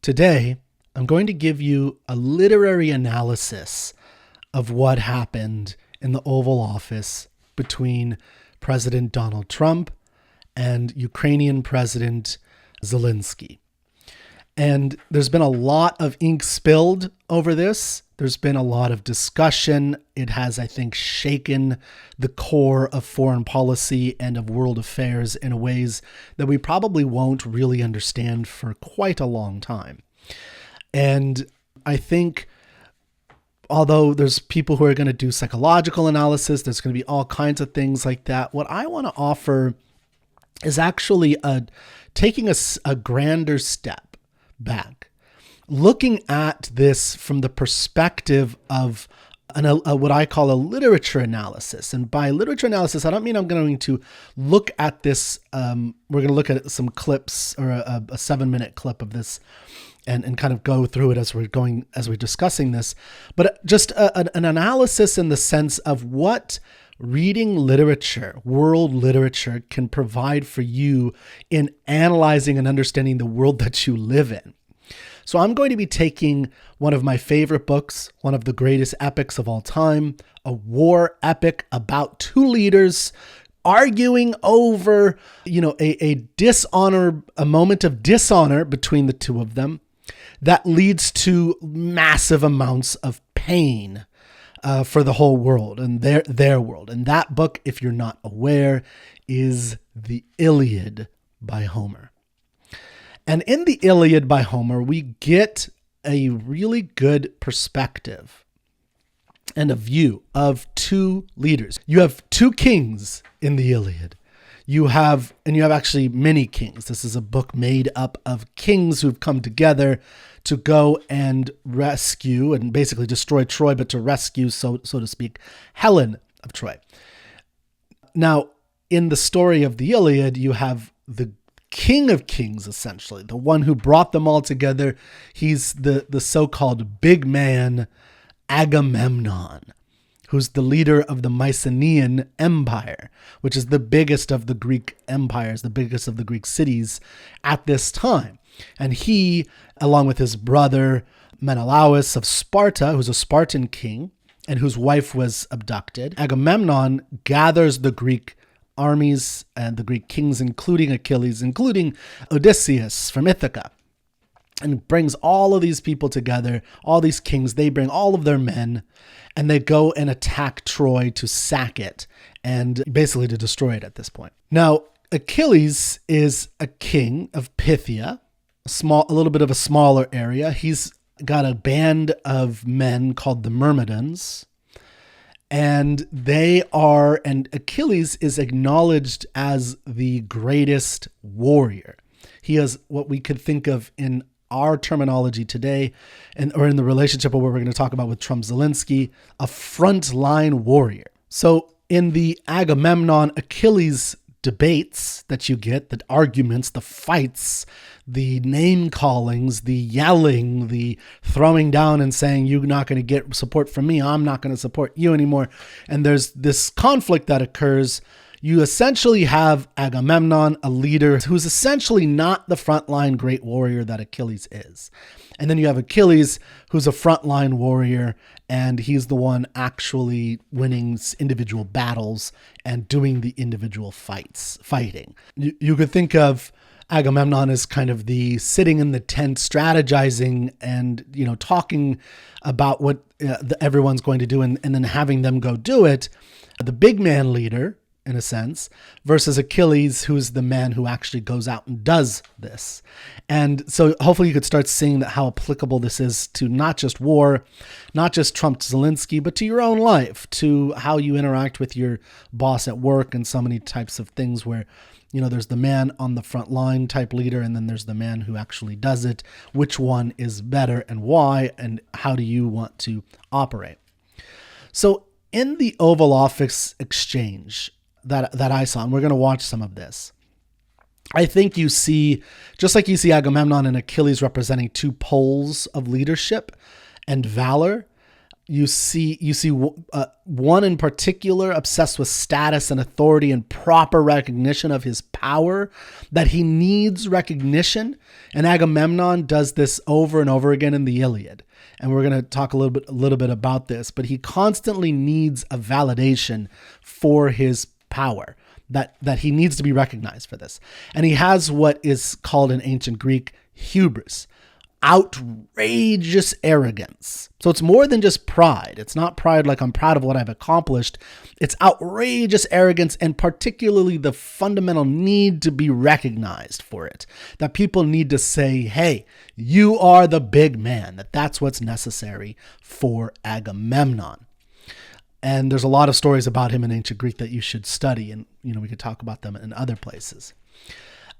Today, I'm going to give you a literary analysis of what happened in the Oval Office between President Donald Trump and Ukrainian President Zelensky. And there's been a lot of ink spilled over this. There's been a lot of discussion. It has, I think, shaken the core of foreign policy and of world affairs in ways that we probably won't really understand for quite a long time. And I think, although there's people who are going to do psychological analysis, there's going to be all kinds of things like that. What I want to offer is actually taking a grander step back, looking at this from the perspective of what I call a literature analysis. And by literature analysis, I don't mean I'm going to look at this. We're going to look at some clips or a 7-minute clip of this and kind of go through it as we're discussing this, but just an analysis in the sense of what reading literature, world literature, can provide for you in analyzing and understanding the world that you live in. So I'm going to be taking one of my favorite books, one of the greatest epics of all time, a war epic about two leaders arguing over, a moment of dishonor between the two of them that leads to massive amounts of pain for the whole world and their world. And that book, if you're not aware, is the Iliad by Homer. And in the Iliad by Homer, we get a really good perspective and a view of two leaders. You have two kings in the Iliad. You have actually many kings. This is a book made up of kings who've come together to go and rescue and basically destroy Troy, but to rescue, so to speak, Helen of Troy. Now, in the story of the Iliad, you have the king of kings, essentially, the one who brought them all together. He's the so-called big man, Agamemnon, who's the leader of the Mycenaean Empire, which is the biggest of the Greek empires, the biggest of the Greek cities at this time. And he, along with his brother Menelaus of Sparta, who's a Spartan king and whose wife was abducted, Agamemnon gathers the Greek armies and the Greek kings, including Achilles, including Odysseus from Ithaca, and brings all of these people together, all these kings. They bring all of their men, and they go and attack Troy to sack it and basically to destroy it at this point. Now, Achilles is a king of Pythia, a little bit of a smaller area. He's got a band of men called the Myrmidons, and Achilles is acknowledged as the greatest warrior. He is what we could think of in our terminology today, or in the relationship of what we're going to talk about with Trump Zelensky, a frontline warrior. So in the Agamemnon Achilles debates that you get, the arguments, the fights, the name callings, the yelling, the throwing down and saying, you're not going to get support from me, I'm not going to support you anymore. And there's this conflict that occurs. You essentially have Agamemnon, a leader who's essentially not the frontline great warrior that Achilles is. And then you have Achilles, who's a frontline warrior, and he's the one actually winning individual battles and doing the individual fighting. You could think of Agamemnon as kind of the sitting in the tent, strategizing and, talking about what everyone's going to do and then having them go do it. The big man leader, in a sense, versus Achilles, who's the man who actually goes out and does this. And so hopefully you could start seeing that how applicable this is to not just war, not just Trump Zelensky, but to your own life, to how you interact with your boss at work and so many types of things where, there's the man on the front line type leader, and then there's the man who actually does it. Which one is better and why, and how do you want to operate? So in the Oval Office exchange that I saw, and we're going to watch some of this, I think you see, just like you see Agamemnon and Achilles representing two poles of leadership and valor, you see one in particular obsessed with status and authority and proper recognition of his power, that he needs recognition. And Agamemnon does this over and over again in the Iliad. And we're going to talk a little bit about this, but he constantly needs a validation for his power, that he needs to be recognized for this. And he has what is called in ancient Greek hubris, outrageous arrogance. So it's more than just pride. It's not pride like I'm proud of what I've accomplished. It's outrageous arrogance, and particularly the fundamental need to be recognized for it. That people need to say, hey, you are the big man. That's what's necessary for Agamemnon. And there's a lot of stories about him in ancient Greek that you should study, and we could talk about them in other places.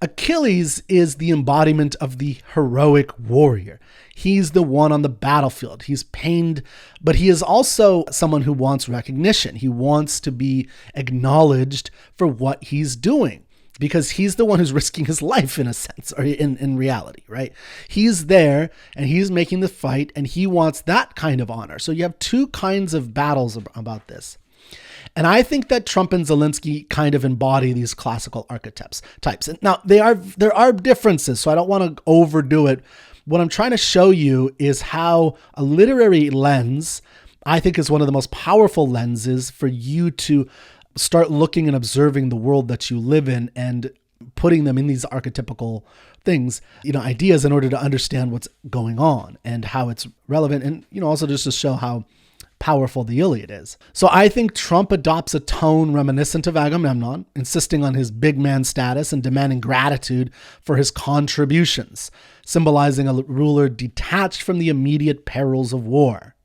Achilles is the embodiment of the heroic warrior. He's the one on the battlefield. He's pained, but he is also someone who wants recognition. He wants to be acknowledged for what he's doing, because he's the one who's risking his life in a sense, or in reality, right? He's there and he's making the fight, and he wants that kind of honor. So you have two kinds of battles about this. And I think that Trump and Zelensky kind of embody these classical archetypes. Now, there are differences, so I don't want to overdo it. What I'm trying to show you is how a literary lens, I think, is one of the most powerful lenses for you to start looking and observing the world that you live in and putting them in these archetypical things, ideas, in order to understand what's going on and how it's relevant, and also just to show how powerful the Iliad is. So I think Trump adopts a tone reminiscent of Agamemnon, insisting on his big man status and demanding gratitude for his contributions, symbolizing a ruler detached from the immediate perils of war.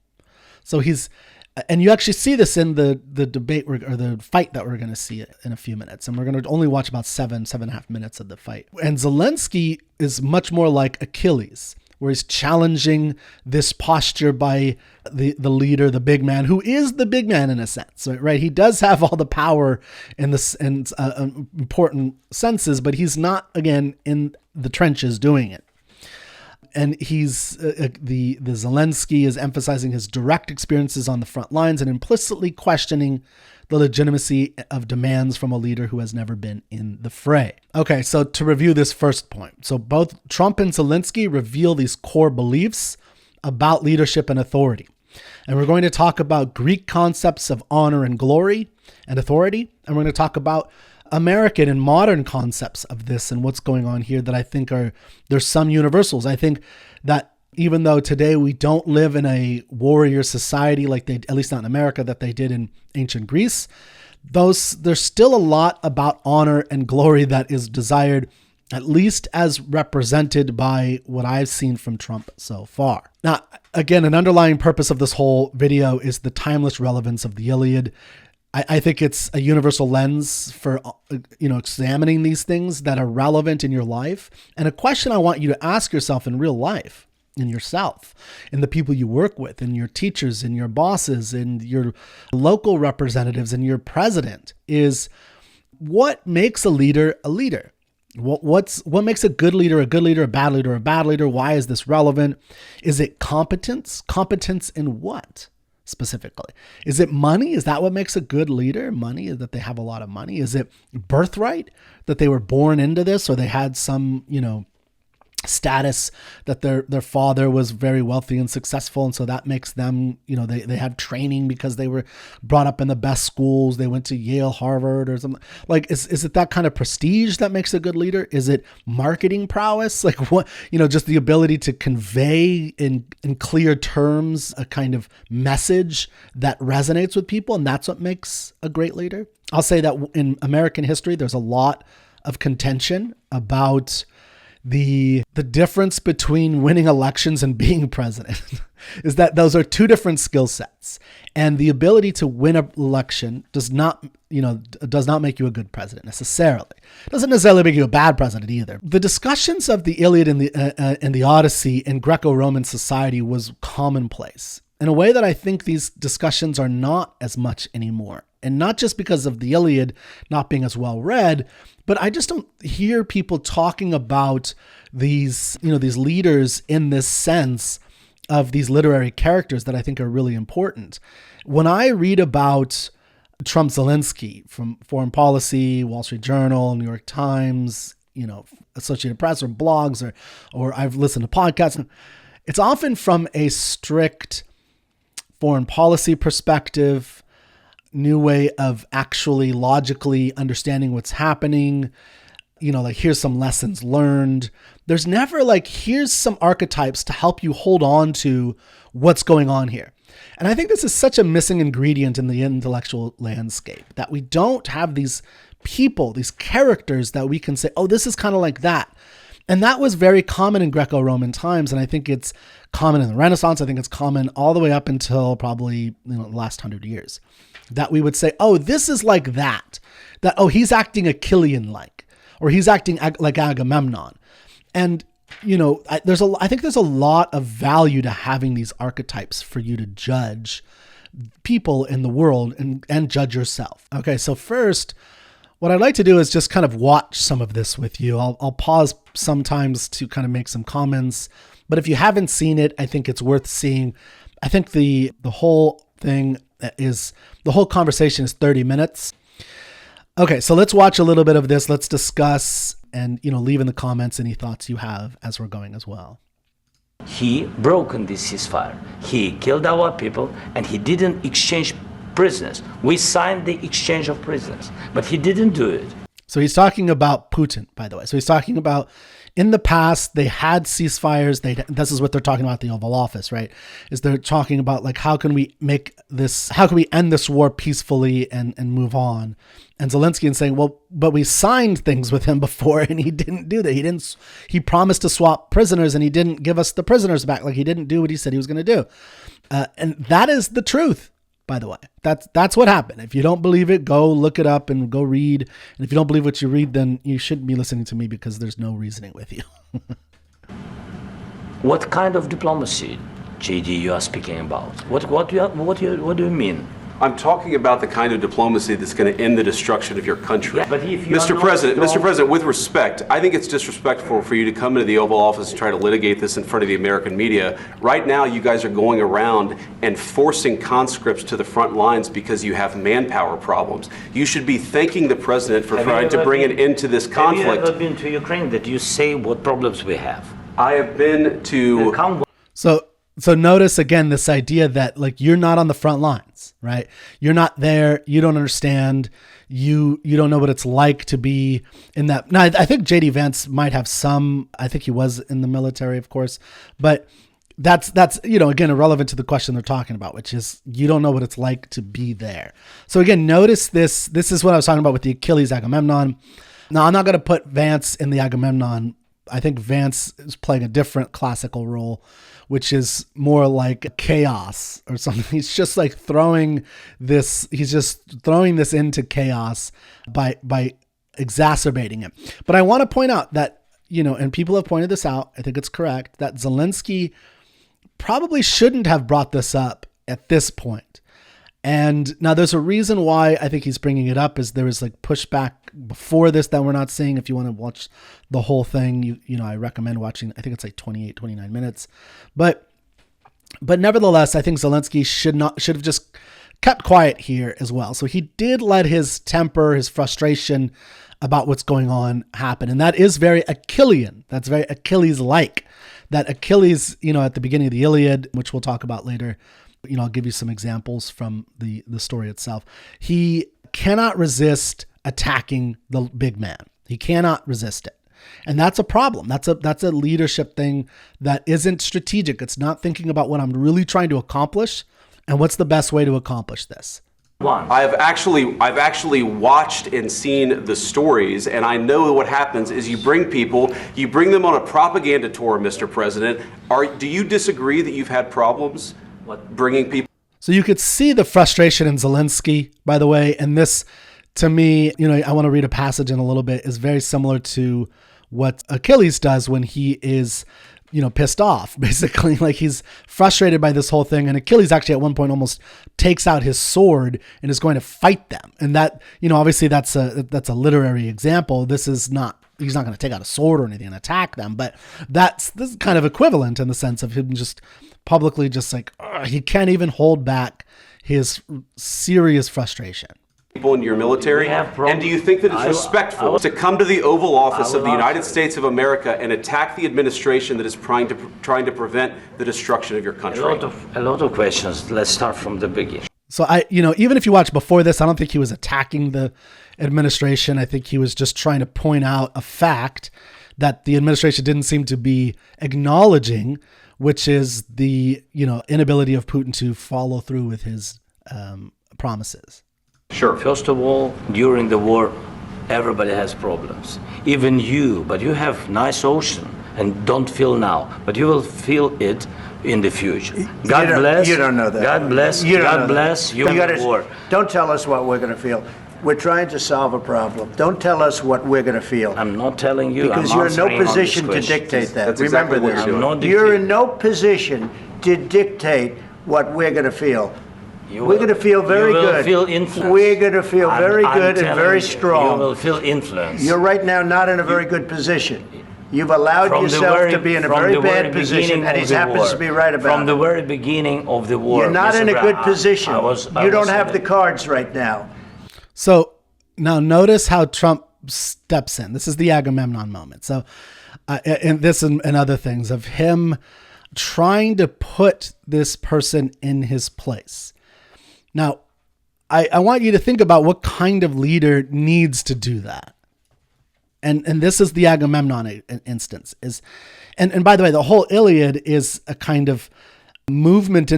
So and you actually see this in the debate or the fight that we're going to see in a few minutes. And we're going to only watch about 7.5 minutes of the fight. And Zelensky is much more like Achilles, where he's challenging this posture by the leader, the big man, who is the big man in a sense, right? He does have all the power in important senses, but he's not, again, in the trenches doing it. And he's the Zelensky is emphasizing his direct experiences on the front lines and implicitly questioning the legitimacy of demands from a leader who has never been in the fray. Okay, so to review this first point. So both Trump and Zelensky reveal these core beliefs about leadership and authority. And we're going to talk about Greek concepts of honor and glory and authority. And we're going to talk about American and modern concepts of this and what's going on here that I think there's some universals. I think that even though today we don't live in a warrior society like they, at least not in America, that they did in ancient Greece, there's still a lot about honor and glory that is desired, at least as represented by what I've seen from Trump so far. Now, again, an underlying purpose of this whole video is the timeless relevance of the Iliad. I think it's a universal lens for, examining these things that are relevant in your life. And a question I want you to ask yourself in real life, in yourself, in the people you work with, in your teachers, in your bosses, in your local representatives, in your president, is what makes a leader a leader? What makes a good leader, a bad leader, a bad leader? Why is this relevant? Is it competence? Competence in what? Specifically, is it money? Is that what makes a good leader? Money, that they have a lot of money? Is it birthright, that they were born into this, or they had some, status, that their father was very wealthy and successful, and so that makes them, they have training because they were brought up in the best schools, they went to Yale, Harvard, or something? Like, is it that kind of prestige that makes a good leader? Is it marketing prowess? Like, what, just the ability to convey in clear terms a kind of message that resonates with people, and that's what makes a great leader? I'll say that in American history, there's a lot of contention about the difference between winning elections and being president. Is that those are two different skill sets, and the ability to win an election does not make you a good president necessarily. It doesn't necessarily make you a bad president either. The discussions of the Iliad and the Odyssey in Greco-Roman society was commonplace in a way that I think these discussions are not as much anymore. And not just because of the Iliad not being as well read, but I just don't hear people talking about these leaders in this sense of these literary characters that I think are really important. When I read about Trump Zelensky from Foreign Policy, Wall Street Journal, New York Times, Associated Press or blogs, or I've listened to podcasts, it's often from a strict foreign policy perspective, new way of actually logically understanding what's happening. Like here's some lessons learned. There's never like, here's some archetypes to help you hold on to what's going on here. And I think this is such a missing ingredient in the intellectual landscape, that we don't have these people, these characters that we can say, oh, this is kind of like that. And that was very common in Greco-Roman times. And I think it's common in the Renaissance. I think it's common all the way up until probably the last 100 years, that we would say, oh, this is like that, oh, he's acting Achillean-like, or he's acting like Agamemnon. And, I think there's a lot of value to having these archetypes for you to judge people in the world and judge yourself. Okay, so first, what I'd like to do is just kind of watch some of this with you. I'll pause sometimes to kind of make some comments, but if you haven't seen it, I think it's worth seeing. I think the whole thing the whole conversation is 30 minutes. Okay, so let's watch a little bit of this. Let's discuss and, leave in the comments any thoughts you have as we're going as well. He broken this ceasefire. He killed our people and he didn't exchange prisoners. We signed the exchange of prisoners, but he didn't do it. So he's talking about Putin, by the way. So he's talking about in the past, they had ceasefires. This is what they're talking about at the Oval Office, right? Is they're talking about like, how can we end this war peacefully and move on? And Zelensky is saying, well, but we signed things with him before and he didn't do that. He promised to swap prisoners and he didn't give us the prisoners back. Like he didn't do what he said he was going to do. And that is the truth, by the way. That's what happened. If you don't believe it, go look it up and go read. And if you don't believe what you read, then you shouldn't be listening to me because there's no reasoning with you. What kind of diplomacy, JD, you are speaking about? What do you mean? I'm talking about the kind of diplomacy that's going to end the destruction of your country. Yeah, but if you Mr. President, with respect, I think it's disrespectful for you to come into the Oval Office and try to litigate this in front of the American media. Right now, you guys are going around and forcing conscripts to the front lines because you have manpower problems. You should be thanking the president for trying to bring an end to this conflict. Have you ever been to Ukraine that you say what problems we have? I have been to... So notice again, this idea that like, you're not on the front lines, right? You're not there. You don't understand. You don't know what it's like to be in that. Now, I think JD Vance might have I think he was in the military, of course, but that's, again, irrelevant to the question they're talking about, which is you don't know what it's like to be there. So again, notice this is what I was talking about with the Achilles Agamemnon. Now, I'm not going to put Vance in the Agamemnon. I think Vance is playing a different classical role, which is more like chaos or something. He's just like throwing this into chaos by exacerbating it. But I want to point out that, and people have pointed this out, I think it's correct, that Zelensky probably shouldn't have brought this up at this point. And now there's a reason why I think he's bringing it up, is there was like pushback before this that we're not seeing. If you want to watch the whole thing, I recommend watching, I think it's like 28, 29 minutes. But nevertheless, I think Zelensky should have just kept quiet here as well. So he did let his temper, his frustration about what's going on happen. And that is very Achillean. That's very Achilles-like. That Achilles, at the beginning of the Iliad, which we'll talk about later, I'll give you some examples from the story itself. He cannot resist attacking the big man. He cannot resist it. And that's a problem. That's a leadership thing that isn't strategic. It's not thinking about what I'm really trying to accomplish and what's the best way to accomplish this. I've actually watched and seen the stories, and I know what happens is you bring them on a propaganda tour, Mr. President. Do you disagree that you've had problems bringing people? So you could see the frustration in Zelensky, by the way, and this, to me, I want to read a passage in a little bit, is very similar to what Achilles does when he is, pissed off, basically. Like he's frustrated by this whole thing. And Achilles actually at one point almost takes out his sword and is going to fight them. And that, obviously that's a literary example. He's not going to take out a sword or anything and attack them, but this is kind of equivalent in the sense of him just publicly just like, he can't even hold back his serious frustration. People in your military, and do you think that it's respectful to come to the Oval Office of the United States of America and attack the administration that is trying to prevent the destruction of your country? A lot of questions. Let's start from the beginning. So even if you watch before this, I don't think he was attacking the administration. I think he was just trying to point out a fact that the administration didn't seem to be acknowledging, which is the, inability of Putin to follow through with his promises. Sure. First of all, during the war, everybody has problems. Even you, but you have nice ocean and don't feel now, but you will feel it in the future. God bless. You don't know that. God bless. God bless you. War. Don't tell us what we're going to feel. We're trying to solve a problem. Don't tell us what we're going to feel. I'm not telling you. Because you're in no position to dictate that. That's Remember exactly this. You're in no position to dictate what we're going to feel. We're going to feel very good. You will feel influence. We're going to feel very good and very strong. You will feel influence. You're right now not in a very good position. You've allowed yourself to be in a very bad position, and he happens to be right about it. From the very beginning of the war. You're not in a good position. You don't have the cards right now. So now notice how Trump steps in. This is the Agamemnon moment. So, and this and other things of him trying to put this person in his place. Now, I want you to think about what kind of leader needs to do that. And this is the Agamemnon instance. And by the way, the whole Iliad is a kind of movement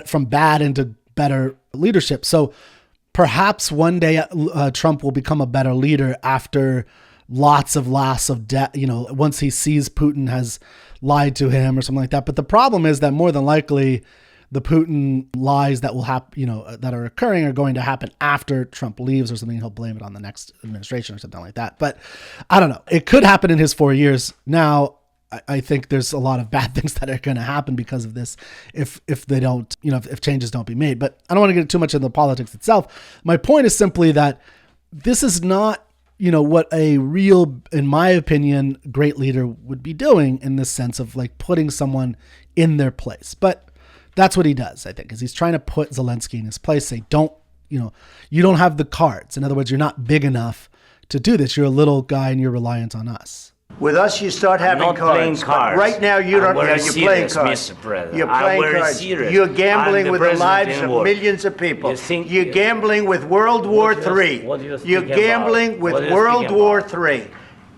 from bad into better leadership. So perhaps one day Trump will become a better leader after lots of death, once he sees Putin has lied to him or something like that. But the problem is that more than likely the Putin lies that will happen, that are occurring are going to happen after Trump leaves or something. He'll blame it on the next administration or something like that. But I don't know. It could happen in his 4 years. Now, I think there's a lot of bad things that are going to happen because of this if they don't, if changes don't be made. But I don't want to get too much into the politics itself. My point is simply that this is not, what a real, in my opinion, great leader would be doing in this sense of like putting someone in their place. But that's what he does, I think, is he's trying to put Zelensky in his place, say, you don't have the cards. In other words, you're not big enough to do this. You're a little guy and you're reliant on us. With us, you start having cards. But right now, you don't. You're playing cards. You're playing cards. You're gambling with the lives of millions of people. You're gambling with World War III. You're gambling with World War III.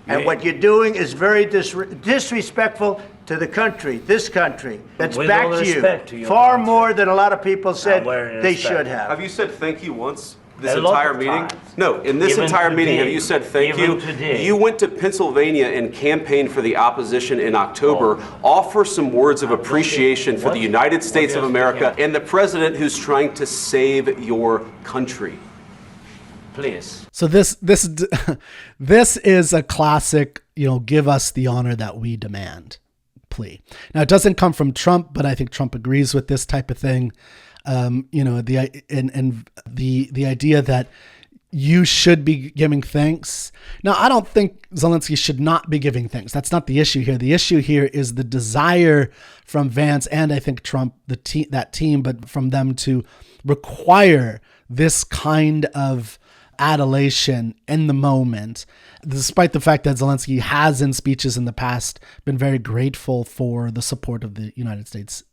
And what you're doing is very disrespectful to the country, this country, that's backed you far more than a lot of people said they should have. Have you said thank you once? This entire meeting? No, in this entire meeting, have you said thank you? You went to Pennsylvania and campaigned for the opposition in October. Offer some words of appreciation for the United States of America and the president who's trying to save your country. Please. So this is a classic, give us the honor that we demand plea. Now, it doesn't come from Trump, but I think Trump agrees with this type of thing. The idea that you should be giving thanks. Now, I don't think Zelensky should not be giving thanks. That's not the issue here. The issue here is the desire from Vance and I think Trump, that team, but from them to require this kind of adulation in the moment, despite the fact that Zelensky has in speeches in the past been very grateful for the support of the United States.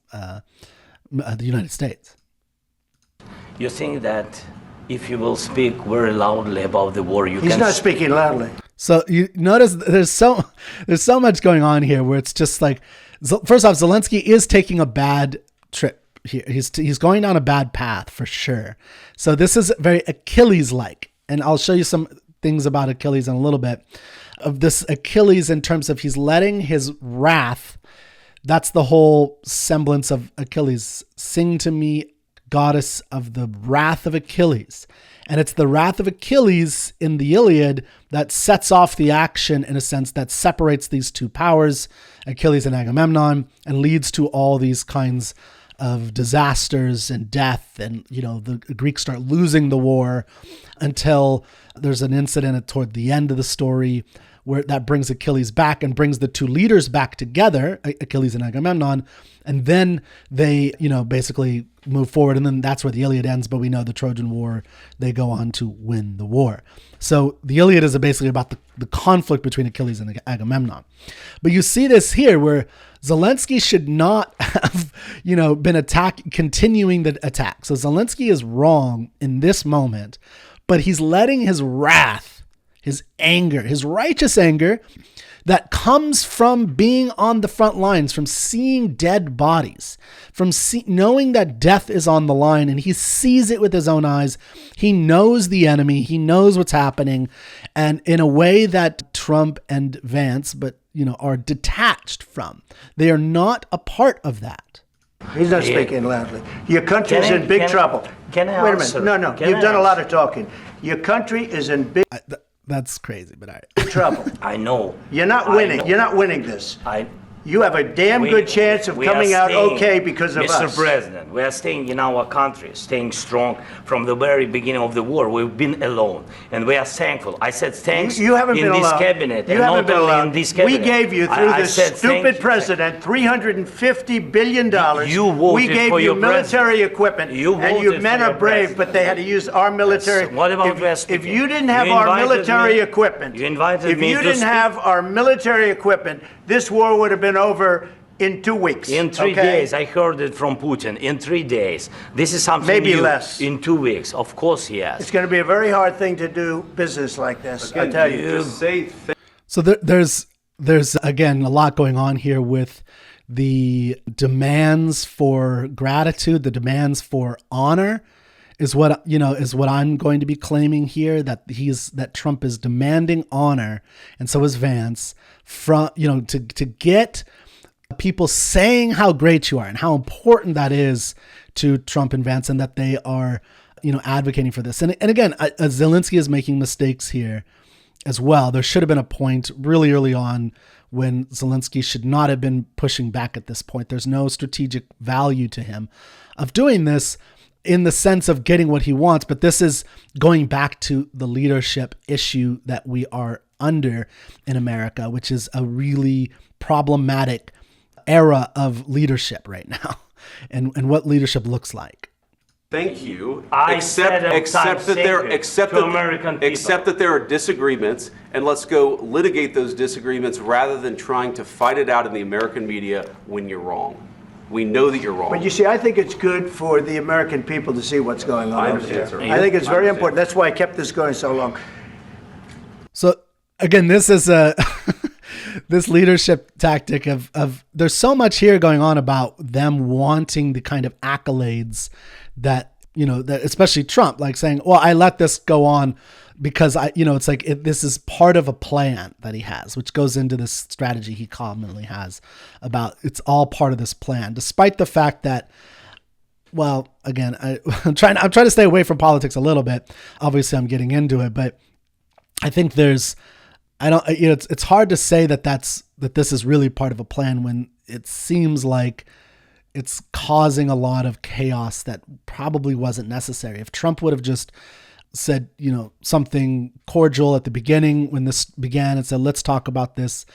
You think that if you will speak very loudly about the war, He's not speaking loudly. So you notice there's so much going on here where it's just like, first off, Zelensky is taking a bad trip here. He's going down a bad path for sure. So this is very Achilles-like, and I'll show you some things about Achilles in a little bit. Of this Achilles in terms of he's letting his wrath. That's the whole semblance of Achilles. Sing to me, goddess of the wrath of Achilles. And it's the wrath of Achilles in the Iliad that sets off the action in a sense that separates these two powers, Achilles and Agamemnon, and leads to all these kinds of disasters and death. And, the Greeks start losing the war until there's an incident toward the end of the story where that brings Achilles back and brings the two leaders back together, Achilles and Agamemnon. And then they, basically move forward. And then that's where the Iliad ends. But we know the Trojan War, they go on to win the war. So the Iliad is basically about the conflict between Achilles and Agamemnon. But you see this here where Zelensky should not have, been continuing the attack. So Zelensky is wrong in this moment, but he's letting his wrath, his anger, his righteous anger that comes from being on the front lines, from seeing dead bodies, from knowing that death is on the line, and he sees it with his own eyes. He knows the enemy. He knows what's happening. And in a way that Trump and Vance, are detached from. They are not a part of that. He's not speaking loudly. Your country is in big trouble. Can I Wait answer? a minute. No. You've done a lot of talking. Your country is in big That's crazy, but trouble. I know. You're not winning. You're not winning this. You have a damn good chance of coming out okay because of us. Mr. President, we are staying in our country, staying strong from the very beginning of the war. We've been alone, and we are thankful. I said thanks you haven't in been this alone. cabinet, You and haven't not been only alone. in this cabinet. We gave you, through this stupid president, $350 billion. You voted we gave for you your military president. equipment, You and you voted men for are your brave, president. but they had to use our military. Yes. What about if you didn't have our military equipment, you invited if me you to didn't speak. have our military equipment, this war would have been over in 2 weeks. In 3 days, I heard it from Putin. In 3 days, this is something maybe new. less. In 2 weeks, of course he has. It's going to be a very hard thing to do business like this. I tell you. So there's again a lot going on here with the demands for gratitude, the demands for honor, is what I'm going to be claiming here, that Trump is demanding honor, and so is Vance, from to get people saying how great you are and how important that is to Trump and Vance, and that they are, advocating for this. And again, Zelensky is making mistakes here as well. There should have been a point really early on when Zelensky should not have been pushing back at this point. There's no strategic value to him of doing this in the sense of getting what he wants. But this is going back to the leadership issue that we are under in America, which is a really problematic era of leadership right now, and what leadership looks like. Thank you. Accept that there are disagreements, and let's go litigate those disagreements rather than trying to fight it out in the American media when you're wrong. We know that you're wrong. But you see, I think it's good for the American people to see what's going on. I understand, sir. I think it's very important. That's why I kept this going so long. So again, this is a this leadership tactic of there's so much here going on about them wanting the kind of accolades that, that especially Trump, like saying, well, I let this go on because it's like this is part of a plan that he has, which goes into this strategy he commonly has about it's all part of this plan, despite the fact that, well, again, I'm trying to stay away from politics a little bit. Obviously I'm getting into it, but I think it's hard to say that this is really part of a plan when it seems like it's causing a lot of chaos that probably wasn't necessary. If Trump would have just said, something cordial at the beginning when this began and said, let's talk about this,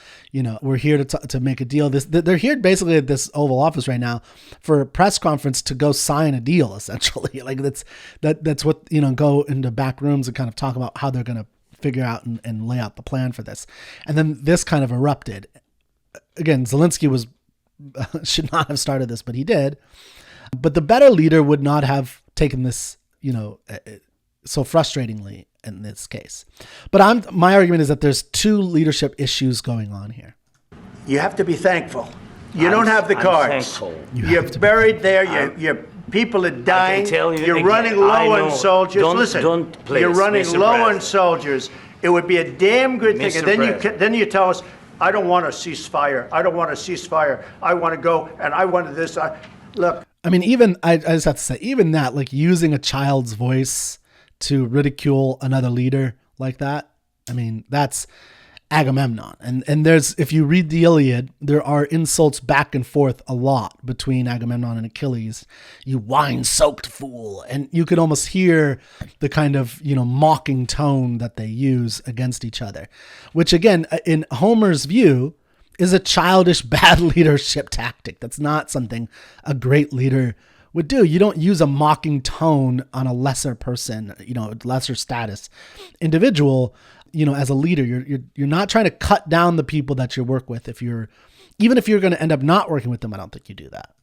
we're here to make a deal. They're here basically at this Oval Office right now for a press conference to go sign a deal, essentially. Like that's what, go into back rooms and kind of talk about how they're going to figure out and lay out the plan for this. And then this kind of erupted. Again, Zelensky should not have started this, but he did. But the better leader would not have taken this, so frustratingly in this case. But my argument is that there's two leadership issues going on here. You have to be thankful. You don't have the cards. You're buried there. Your people are dying. You're running low on soldiers. You're running low on soldiers. It would be a damn good thing. And then you tell us, I don't want a ceasefire. I don't want a ceasefire. I want to go and I want this. Look. I mean, even I just have to say, even that, like using a child's voice to ridicule another leader like that. I mean, that's Agamemnon. And there's, if you read the Iliad, there are insults back and forth a lot between Agamemnon and Achilles. You wine-soaked fool. And you could almost hear the kind of, mocking tone that they use against each other, which again, in Homer's view, is a childish, bad leadership tactic. That's not something a great leader would do. You don't use a mocking tone on a lesser person, lesser status individual. As a leader, you're not trying to cut down the people that you work with. Even if you're going to end up not working with them, I don't think you do that.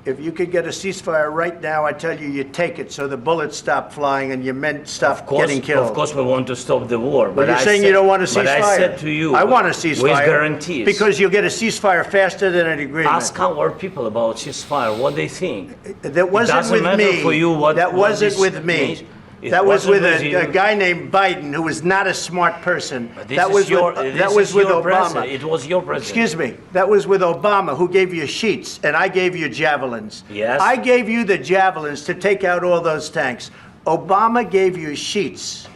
If you could get a ceasefire right now, I tell you, you take it so the bullets stop flying and your men stop getting killed. Of course, we want to stop the war. But you're saying you don't want a ceasefire. But I said to you, I want a ceasefire. With guarantees. Because you'll get a ceasefire faster than an agreement. Ask our people about ceasefire, what they think. That wasn't with me. For you that wasn't with me. That was with a guy named Biden, who was not a smart person. That was with Obama. It was your president. Excuse me. That was with Obama, who gave you sheets, and I gave you javelins. Yes. I gave you the javelins to take out all those tanks. Obama gave you sheets.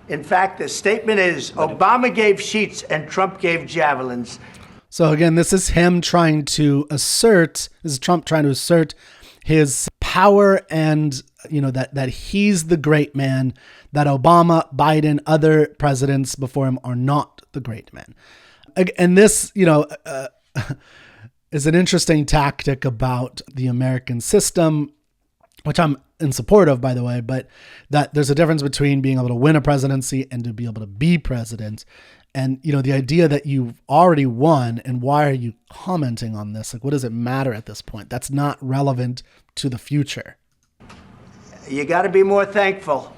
In fact, the statement is Obama gave sheets and Trump gave javelins. So again, this is Trump trying to assert his power and that he's the great man, that Obama, Biden, other presidents before him are not the great man. And this, is an interesting tactic about the American system, which I'm in support of, by the way, but that there's a difference between being able to win a presidency and to be able to be president. And, the idea that you've already won, and why are you commenting on this? Like, what does it matter at this point? That's not relevant to the future. You got to be more thankful.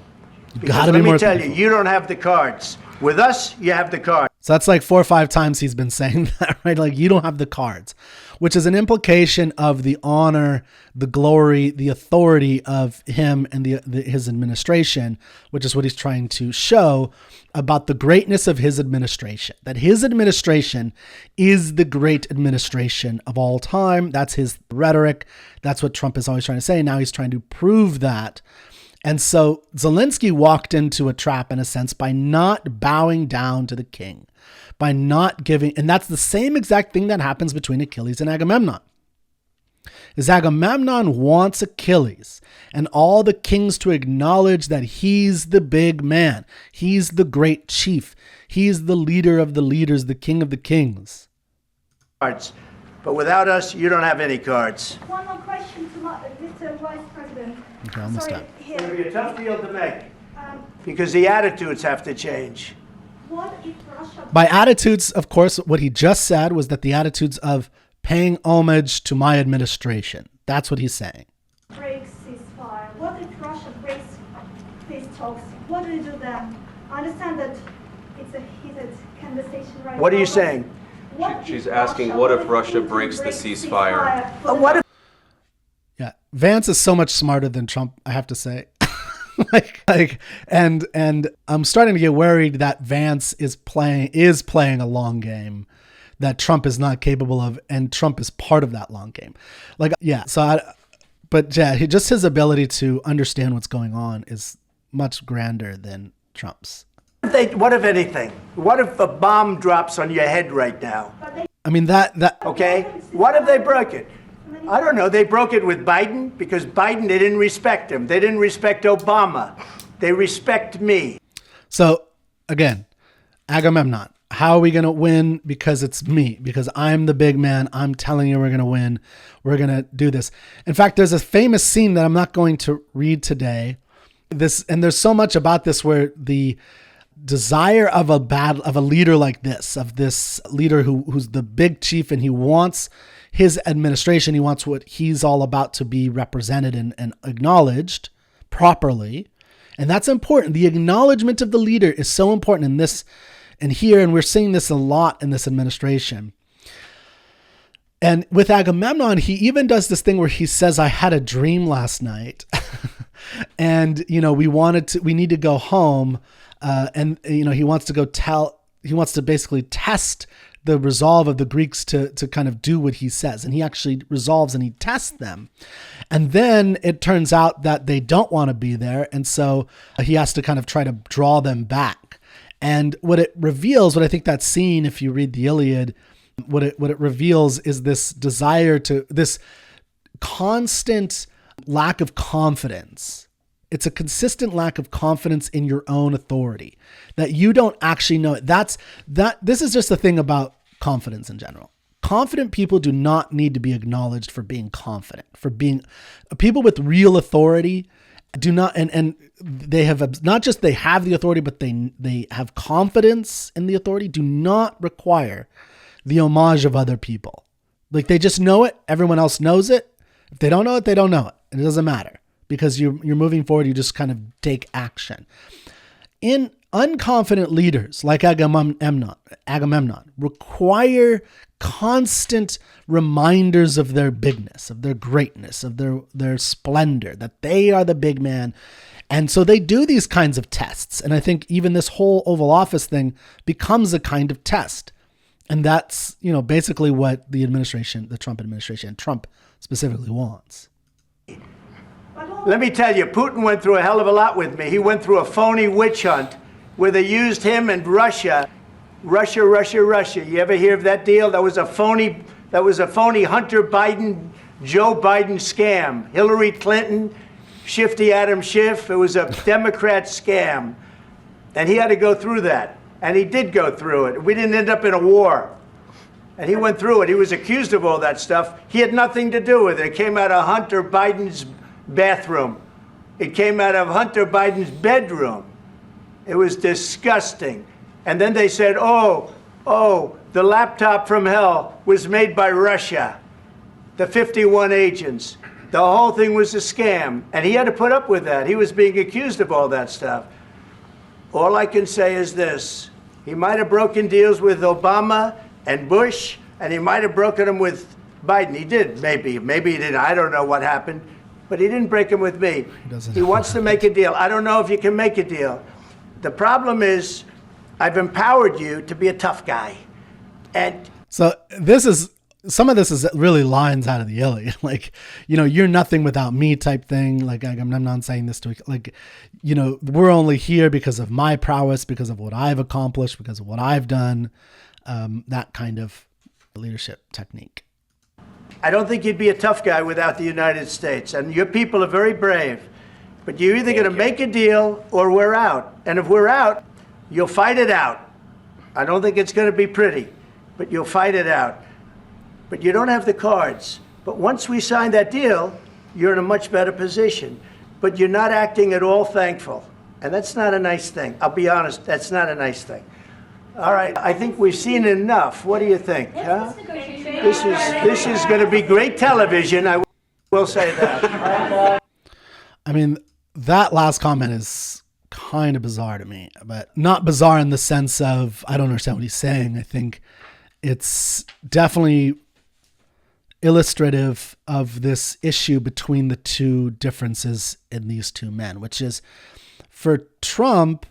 Because let me tell you, you don't have the cards. With us, you have the cards. So that's like 4 or 5 times he's been saying that, right? Like, you don't have the cards, which is an implication of the honor, the glory, the authority of him and his administration, which is what he's trying to show about the greatness of his administration, that his administration is the great administration of all time. That's his rhetoric. That's what Trump is always trying to say. Now he's trying to prove that. And so Zelensky walked into a trap, in a sense, by not bowing down to the king, by not giving. And that's the same exact thing that happens between Achilles and Agamemnon. Is Agamemnon wants Achilles and all the kings to acknowledge that he's the big man. He's the great chief. He's the leader of the leaders, the king of the kings. Cards. But without us, you don't have any cards. One more question to Mr. Vice President. Okay, almost done. It's going to be a tough deal to make because the attitudes have to change. What if Russia... By attitudes, of course, what he just said was that the attitudes of paying homage to my administration. That's what he's saying. Breaks ceasefire. What if Russia breaks peace talks? What do you do then? I understand that it's a heated conversation right now. What are you saying? She's asking, what if Russia breaks the ceasefire? What if... Yeah, Vance is so much smarter than Trump, I have to say. and I'm starting to get worried that Vance is playing a long game that Trump is not capable of, and Trump is part of that long game. Just his ability to understand what's going on is much grander than Trump's. What if anything? What if a bomb drops on your head right now? I mean, that. Okay. What if they broke it? I don't know. They broke it with Biden because Biden, they didn't respect him. They didn't respect Obama. They respect me. So again, Agamemnon, how are we going to win? Because it's me, because I'm the big man. I'm telling you we're going to win. We're going to do this. In fact, there's a famous scene that I'm not going to read today. And there's so much about this where the desire of a leader like this, of this leader who's the big chief, and he wants his administration, he wants what he's all about to be represented and acknowledged properly. And that's important. The acknowledgement of the leader is so important in this and here, and we're seeing this a lot in this administration. And with Agamemnon, he even does this thing where he says, I had a dream last night and, we need to go home. He wants to basically test the resolve of the Greeks to kind of do what he says. And he actually resolves and he tests them. And then it turns out that they don't want to be there. And so he has to kind of try to draw them back. And what it reveals, what I think that scene, if you read the Iliad, what it reveals is this desire this constant lack of confidence. It's a consistent lack of confidence in your own authority, that you don't actually know it. This is just the thing about confidence in general. Confident people do not need to be acknowledged for being confident, for being people with real authority do not, and they have not just they have the authority, but they have confidence in the authority, do not require the homage of other people. Like, they just know it. Everyone else knows it. If they don't know it, they don't know it. And it doesn't matter, because you're moving forward. You just kind of take action. In unconfident leaders like Agamemnon require constant reminders of their bigness, of their greatness, of their splendor, that they are the big man. And so they do these kinds of tests. And I think even this whole Oval Office thing becomes a kind of test. And that's, basically what the Trump administration, Trump specifically, wants. Let me tell you, Putin went through a hell of a lot with me. He went through a phony witch hunt where they used him and Russia. You ever hear of that deal? That was a phony Hunter Biden, Joe Biden scam. Hillary Clinton, Shifty Adam Schiff. It was a Democrat scam. And he had to go through that. And he did go through it. We didn't end up in a war. And he went through it. He was accused of all that stuff. He had nothing to do with it. It came out of Hunter Biden's bathroom. It came out of Hunter Biden's bedroom. It was disgusting. And then they said, oh, the laptop from hell was made by Russia, the 51 agents. The whole thing was a scam. And he had to put up with that. He was being accused of all that stuff. All I can say is this. He might have broken deals with Obama and Bush, and he might have broken them with Biden. He did, maybe. Maybe he didn't. I don't know what happened. But he didn't break them with me. He wants to make a deal. I don't know if you can make a deal. The problem is, I've empowered you to be a tough guy. And so some of this is really lines out of the Iliad. Like, you're nothing without me type thing. Like, I'm not saying this to, like, we're only here because of my prowess, because of what I've accomplished, because of what I've done. That kind of leadership technique. I don't think you'd be a tough guy without the United States. And your people are very brave. But you're either going to make a deal or we're out. And if we're out, you'll fight it out. I don't think it's going to be pretty, but you'll fight it out. But you don't have the cards. But once we sign that deal, you're in a much better position. But you're not acting at all thankful. And that's not a nice thing. I'll be honest, that's not a nice thing. All right, I think we've seen enough. What do you think? Huh? This is going to be great television. I will say that. I mean, that last comment is kind of bizarre to me, but not bizarre in the sense of I don't understand what he's saying. I think it's definitely illustrative of this issue between the two differences in these two men, which is for Trump,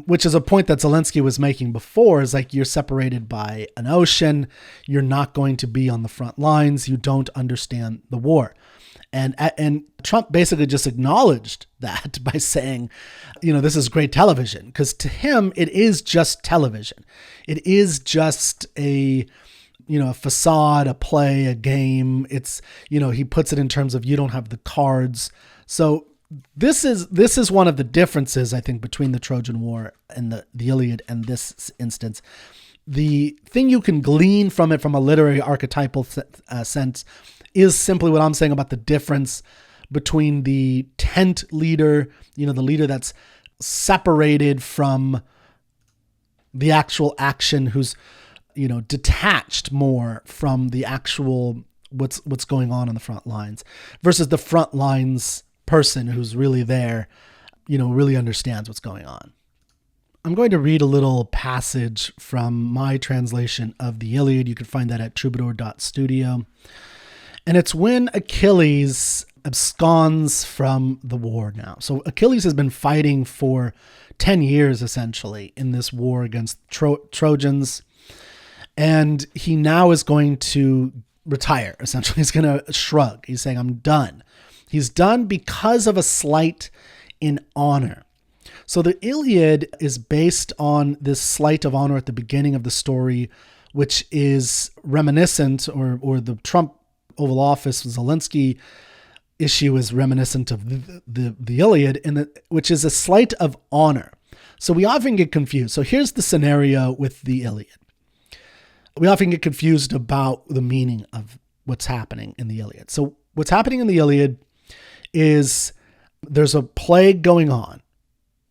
which is a point that Zelensky was making before, is like, you're separated by an ocean. You're not going to be on the front lines. You don't understand the war. And Trump basically just acknowledged that by saying, this is great television, because to him, it is just television. It is just a facade, a play, a game. It's, he puts it in terms of you don't have the cards. So this is one of the differences, I think, between the Trojan War and the Iliad and this instance. The thing you can glean from it from a literary archetypal sense is simply what I'm saying about the difference between the tent leader, the leader that's separated from the actual action, who's, detached more from the actual what's going on the front lines, versus the front lines person who's really there, really understands what's going on. I'm going to read a little passage from my translation of the Iliad. You can find that at troubadour.studio. And it's when Achilles absconds from the war now. So Achilles has been fighting for 10 years, essentially, in this war against Trojans. And he now is going to retire, essentially. He's going to shrug. He's saying, I'm done. He's done because of a slight in honor. So the Iliad is based on this slight of honor at the beginning of the story, which is reminiscent, or the Trump Oval Office, Zelensky issue is reminiscent of the Iliad, which is a slight of honor. So we often get confused. So here's the scenario with the Iliad. We often get confused about the meaning of what's happening in the Iliad. So what's happening in the Iliad is there's a plague going on.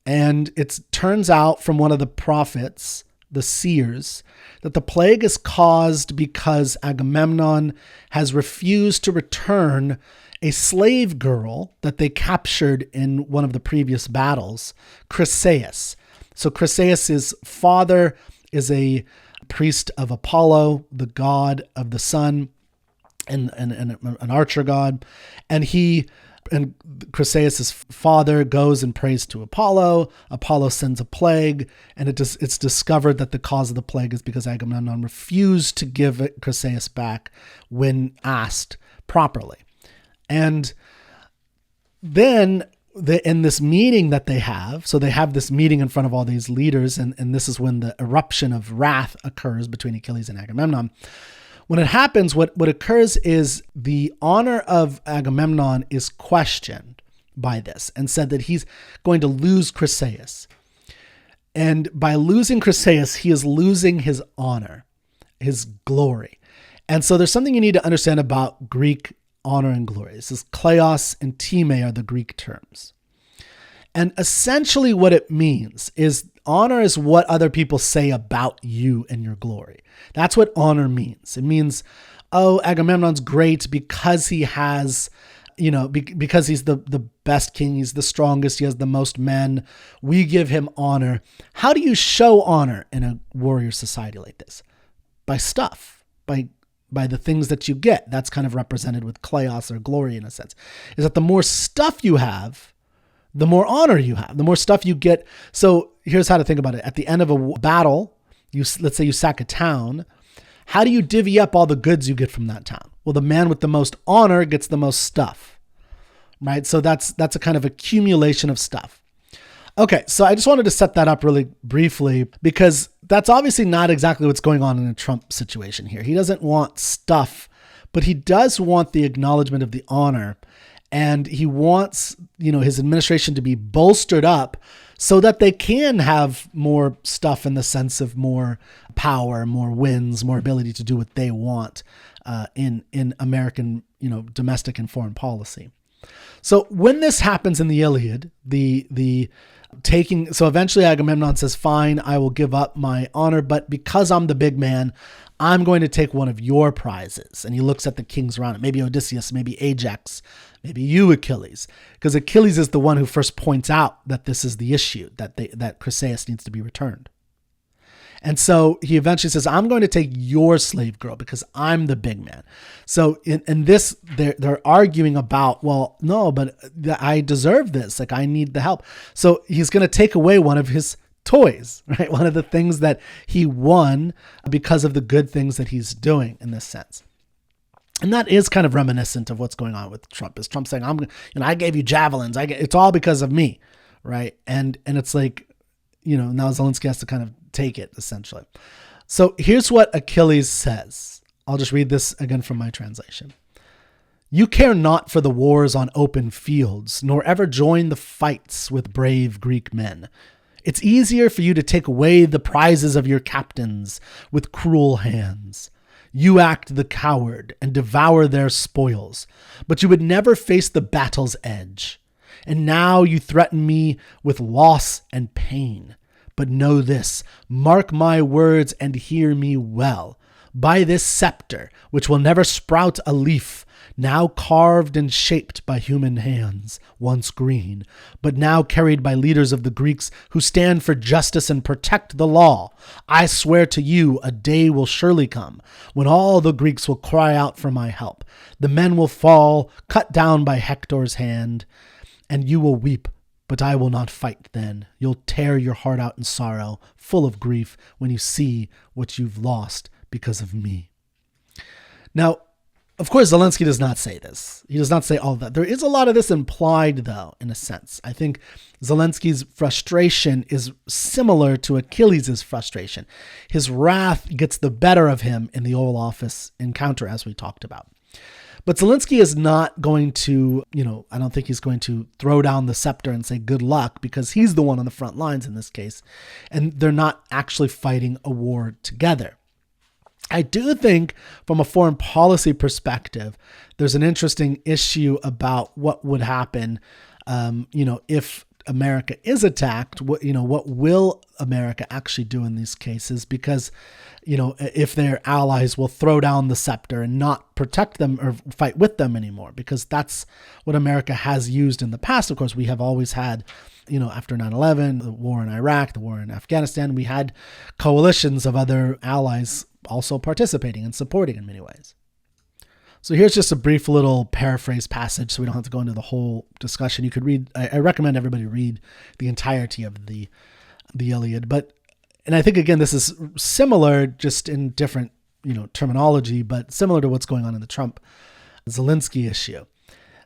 And it turns out from one of the prophets, the seers, that the plague is caused because Agamemnon has refused to return a slave girl that they captured in one of the previous battles, Chryseis. So Chryseis' father is a priest of Apollo, the god of the sun, and an archer god. And Chryseis' father goes and prays to Apollo. Apollo sends a plague, and it's discovered that the cause of the plague is because Agamemnon refused to give Chryseis back when asked properly. And then in this meeting that they have, so they have this meeting in front of all these leaders, and this is when the eruption of wrath occurs between Achilles and Agamemnon. When it happens, what occurs is the honor of Agamemnon is questioned by this and said that he's going to lose Chryseis. And by losing Chryseis, he is losing his honor, his glory. And so there's something you need to understand about Greek honor and glory. This is kleos and time are the Greek terms. And essentially what it means is honor is what other people say about you and your glory. That's what honor means. It means, oh, Agamemnon's great because he has, because he's the best king, he's the strongest, he has the most men. We give him honor. How do you show honor in a warrior society like this? By stuff, by the things that you get. That's kind of represented with kleos or glory in a sense, is that the more stuff you have, the more honor you have, the more stuff you get. So here's how to think about it. Let's say you sack a town. How do you divvy up all the goods you get from that town? Well, the man with the most honor gets the most stuff, right? So that's a kind of accumulation of stuff. Okay, so I just wanted to set that up really briefly because that's obviously not exactly what's going on in a Trump situation here. He doesn't want stuff, but he does want the acknowledgement of the honor. And he wants, his administration to be bolstered up so that they can have more stuff in the sense of more power, more wins, more ability to do what they want in American, domestic and foreign policy. So when this happens in the Iliad, so eventually Agamemnon says, fine, I will give up my honor, but because I'm the big man, I'm going to take one of your prizes. And he looks at the kings around it, maybe Odysseus, maybe Ajax, maybe you, Achilles, because Achilles is the one who first points out that this is the issue, that Chryseis needs to be returned. And so he eventually says, I'm going to take your slave girl because I'm the big man. So in this, they're arguing about, well, no, but I deserve this. Like, I need the help. So he's going to take away one of his toys, right? One of the things that he won because of the good things that he's doing in this sense. And that is kind of reminiscent of what's going on with Trump. Is Trump saying, I gave you javelins. It's all because of me, right? And it's like, now Zelensky has to kind of take it, essentially. So here's what Achilles says. I'll just read this again from my translation. You care not for the wars on open fields, nor ever join the fights with brave Greek men. It's easier for you to take away the prizes of your captains with cruel hands. You act the coward and devour their spoils, but you would never face the battle's edge. And now you threaten me with loss and pain. But know this, mark my words and hear me well. By this scepter, which will never sprout a leaf, now carved and shaped by human hands, once green, but now carried by leaders of the Greeks who stand for justice and protect the law, I swear to you a day will surely come when all the Greeks will cry out for my help. The men will fall, cut down by Hector's hand, and you will weep. But I will not fight then. You'll tear your heart out in sorrow, full of grief, when you see what you've lost because of me. Now, Of course, Zelensky does not say this. He does not say all of that. There is a lot of this implied, though, in a sense. I think Zelensky's frustration is similar to Achilles' frustration. His wrath gets the better of him in the Oval Office encounter, as we talked about. But Zelensky is not going to, I don't think he's going to throw down the scepter and say good luck, because he's the one on the front lines in this case. And they're not actually fighting a war together. I do think from a foreign policy perspective, there's an interesting issue about what would happen, if America is attacked. What will America actually do in these cases? Because, if their allies will throw down the scepter and not protect them or fight with them anymore, because that's what America has used in the past. Of course, we have always had, after 9/11, the war in Iraq, the war in Afghanistan, we had coalitions of other allies also participating and supporting in many ways. So here's just a brief little paraphrase passage, so we don't have to go into the whole discussion. You could read, I recommend everybody read the entirety of the Iliad. And I think, again, this is similar, just in different, terminology, but similar to what's going on in the Trump-Zelensky issue.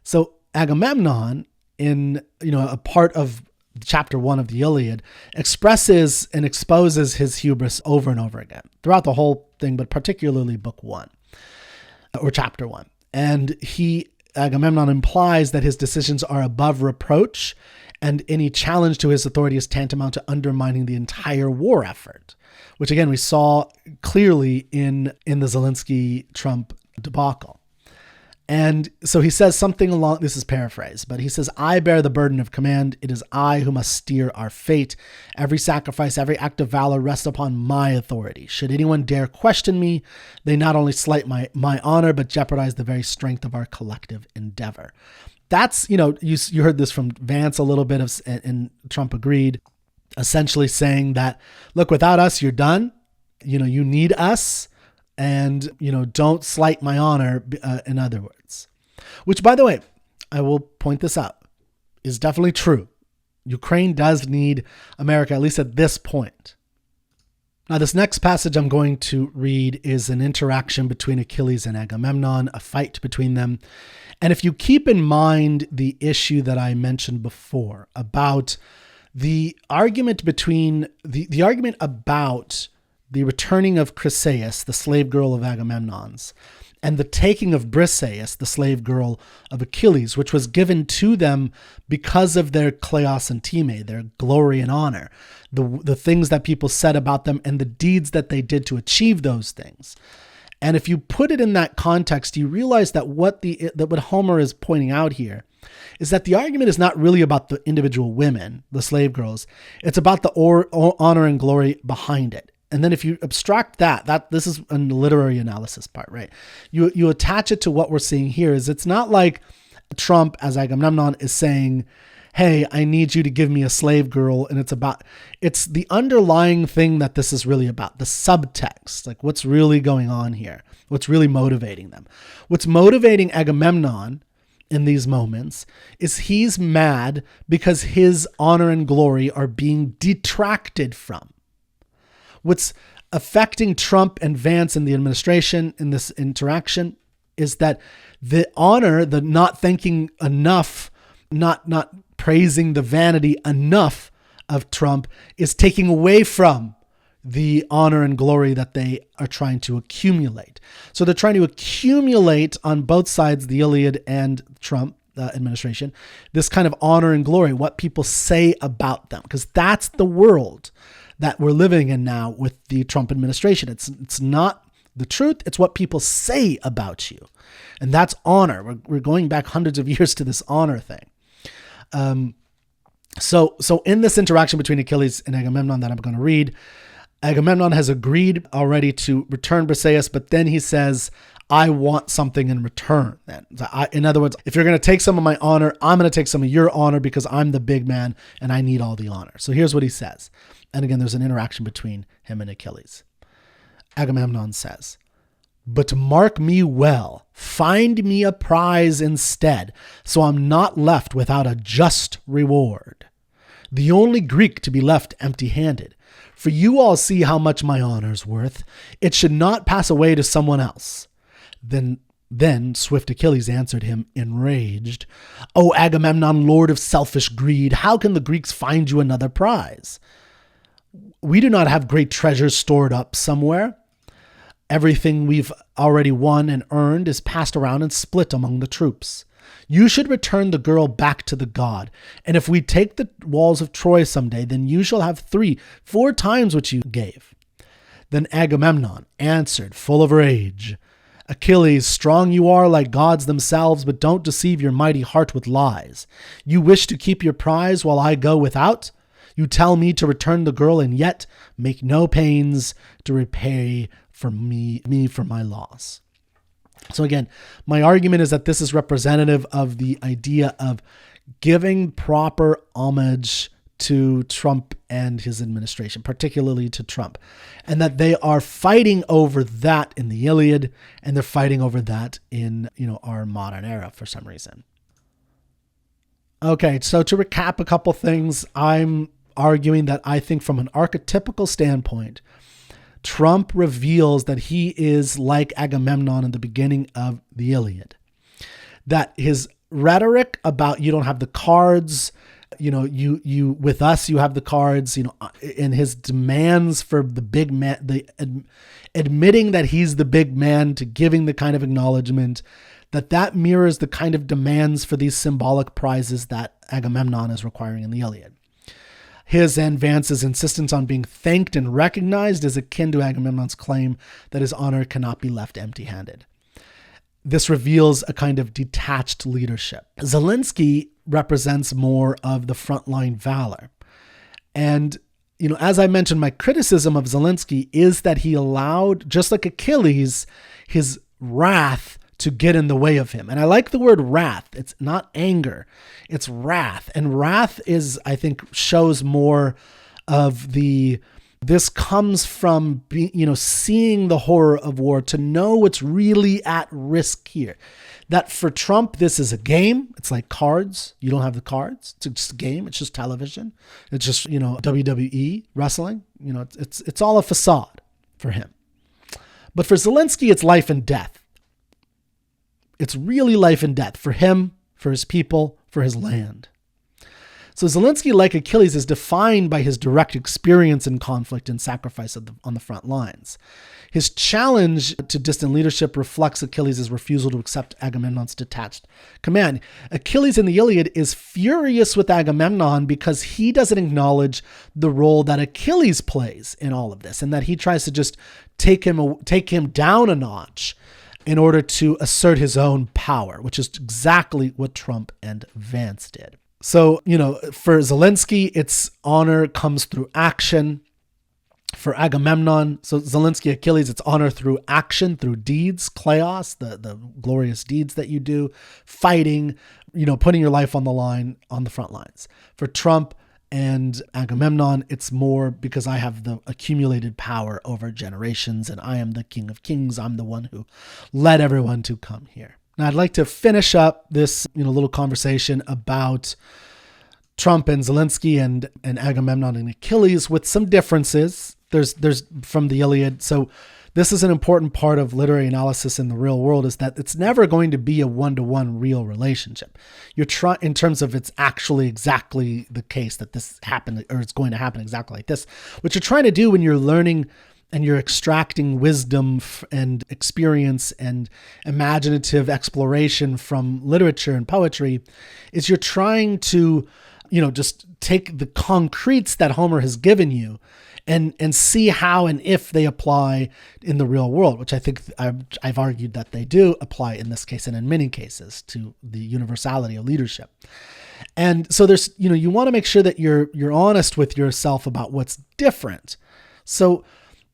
So Agamemnon, in, a part of chapter 1 of the Iliad, expresses and exposes his hubris over and over again throughout the whole thing, but particularly book 1 or chapter 1. And Agamemnon implies that his decisions are above reproach, and any challenge to his authority is tantamount to undermining the entire war effort, which again we saw clearly in the Zelensky-Trump debacle. And so he says something along, this is paraphrase, but he says, I bear the burden of command. It is I who must steer our fate. Every sacrifice, every act of valor rests upon my authority. Should anyone dare question me, they not only slight my honor, but jeopardize the very strength of our collective endeavor. That's, you heard this from Vance a little bit, and Trump agreed, essentially saying that, look, without us, you're done. You need us. And, don't slight my honor, in other words. Which, by the way, I will point this out, is definitely true. Ukraine does need America, at least at this point. Now, this next passage I'm going to read is an interaction between Achilles and Agamemnon, a fight between them. And if you keep in mind the issue that I mentioned before about the argument between the argument about the returning of Chryseis, the slave girl of Agamemnon's, and the taking of Briseis, the slave girl of Achilles, which was given to them because of their kleos and time, their glory and honor, the things that people said about them and the deeds that they did to achieve those things. And if you put it in that context, you realize that what Homer is pointing out here is that the argument is not really about the individual women, the slave girls. It's about the honor and glory behind it. And then if you abstract that this is a literary analysis part, right? You attach it to what we're seeing here is it's not like Trump as Agamemnon is saying, hey, I need you to give me a slave girl. And it's the underlying thing that this is really about, the subtext, like what's really going on here, what's really motivating them. What's motivating Agamemnon in these moments is he's mad because his honor and glory are being detracted from. What's affecting Trump and Vance and the administration in this interaction is that the honor, the not thanking enough, not praising the vanity enough of Trump is taking away from the honor and glory that they are trying to accumulate. So they're trying to accumulate on both sides, the Iliad and Trump administration, this kind of honor and glory, what people say about them, because that's the world that we're living in now with the Trump administration. It's not the truth. It's what people say about you. And that's honor. We're going back hundreds of years to this honor thing. So in this interaction between Achilles and Agamemnon that I'm going to read, Agamemnon has agreed already to return Briseis, but then he says, I want something in return. In other words, if you're going to take some of my honor, I'm going to take some of your honor because I'm the big man and I need all the honor. So here's what he says. And again, there's an interaction between him and Achilles. Agamemnon says, but mark me well, find me a prize instead, so I'm not left without a just reward. The only Greek to be left empty-handed. For you all see how much my honor's worth. It should not pass away to someone else. Then Then swift Achilles answered him, enraged, "O Agamemnon, lord of selfish greed, how can the Greeks find you another prize? We do not have great treasures stored up somewhere. Everything we've already won and earned is passed around and split among the troops. You should return the girl back to the god, and if we take the walls of Troy someday, then you shall have 3-4 times what you gave." Then Agamemnon answered, full of rage, "Achilles, strong you are like gods themselves, but don't deceive your mighty heart with lies. You wish to keep your prize while I go without? You tell me to return the girl and yet make no pains to repay for me for my loss." So again, my argument is that this is representative of the idea of giving proper homage to Trump and his administration, particularly to Trump, and that they are fighting over that in the Iliad, and they're fighting over that in, our modern era for some reason. Okay, so to recap a couple things, I'm arguing that I think from an archetypical standpoint, Trump reveals that he is like Agamemnon in the beginning of the Iliad. That his rhetoric about you don't have the cards, you with us you have the cards, and his demands for the big man, admitting that he's the big man to giving the kind of acknowledgement, that mirrors the kind of demands for these symbolic prizes that Agamemnon is requiring in the Iliad. His advance's insistence on being thanked and recognized is akin to Agamemnon's claim that his honor cannot be left empty-handed. This reveals a kind of detached leadership. Zelensky represents more of the frontline valor. And, as I mentioned, my criticism of Zelensky is that he allowed, just like Achilles, his wrath to get in the way of him. And I like the word wrath. It's not anger, it's wrath. And wrath is, I think, shows more of this comes from seeing the horror of war, to know what's really at risk here. That for Trump, this is a game. It's like cards. You don't have the cards. It's just a game. It's just television. It's just, WWE wrestling. It's all a facade for him. But for Zelensky, it's life and death. It's really life and death for him, for his people, for his land. So Zelensky, like Achilles, is defined by his direct experience in conflict and sacrifice on the front lines. His challenge to distant leadership reflects Achilles' refusal to accept Agamemnon's detached command. Achilles in the Iliad is furious with Agamemnon because he doesn't acknowledge the role that Achilles plays in all of this, and that he tries to just take him down a notch in order to assert his own power, which is exactly what Trump and Vance did. So, for Zelensky, its honor comes through action. For Agamemnon, so Zelensky, Achilles, it's honor through action, through deeds, kleos, the glorious deeds that you do, fighting, putting your life on the line, on the front lines. For Trump and Agamemnon, it's more because I have the accumulated power over generations, and I am the King of Kings. I'm the one who led everyone to come here. Now, I'd like to finish up this little conversation about Trump and Zelensky and Agamemnon and Achilles with some differences. There's from the Iliad. So this is an important part of literary analysis in the real world, is that it's never going to be a one-to-one real relationship. You're in terms of it's actually exactly the case that this happened, or it's going to happen exactly like this. What you're trying to do when you're learning and you're extracting wisdom and experience and imaginative exploration from literature and poetry is you're trying to, just take the concretes that Homer has given you and see how and if they apply in the real world, which I think I've argued that they do apply in this case and in many cases to the universality of leadership. And so there's, you want to make sure that you're honest with yourself about what's different. So,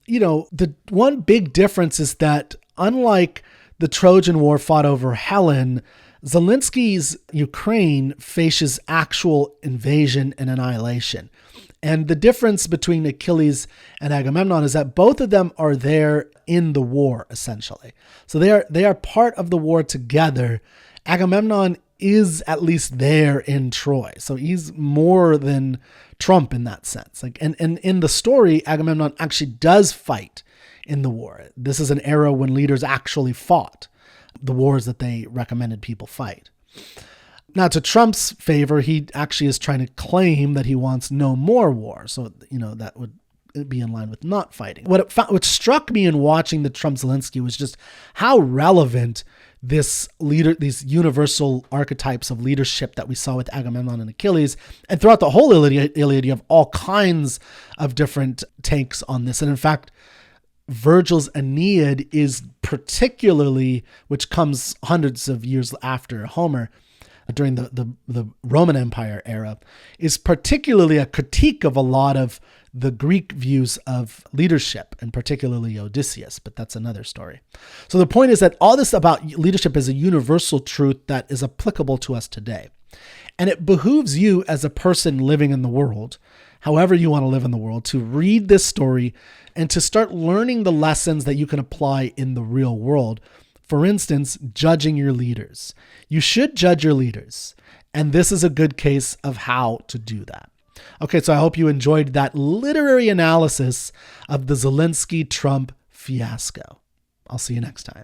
the one big difference is that unlike the Trojan War fought over Helen, Zelensky's Ukraine faces actual invasion and annihilation. And the difference between Achilles and Agamemnon is that both of them are there in the war, essentially. So they are part of the war together. Agamemnon is at least there in Troy. So he's more than Trump in that sense. And in the story, Agamemnon actually does fight in the war. This is an era when leaders actually fought. the wars that they recommended people fight. Now, to Trump's favor, he actually is trying to claim that he wants no more war. So, that would be in line with not fighting. What struck me in watching the Trump-Zelensky was just how relevant these universal archetypes of leadership that we saw with Agamemnon and Achilles, and throughout the whole Iliad, you have all kinds of different takes on this. And in fact, Virgil's Aeneid is particularly, which comes hundreds of years after Homer, during the Roman Empire era, is particularly a critique of a lot of the Greek views of leadership, and particularly Odysseus, but that's another story. So the point is that all this about leadership is a universal truth that is applicable to us today. And it behooves you as a person living in the world, however you want to live in the world, to read this story and to start learning the lessons that you can apply in the real world. For instance, judging your leaders. You should judge your leaders. And this is a good case of how to do that. Okay, so I hope you enjoyed that literary analysis of the Zelensky-Trump fiasco. I'll see you next time.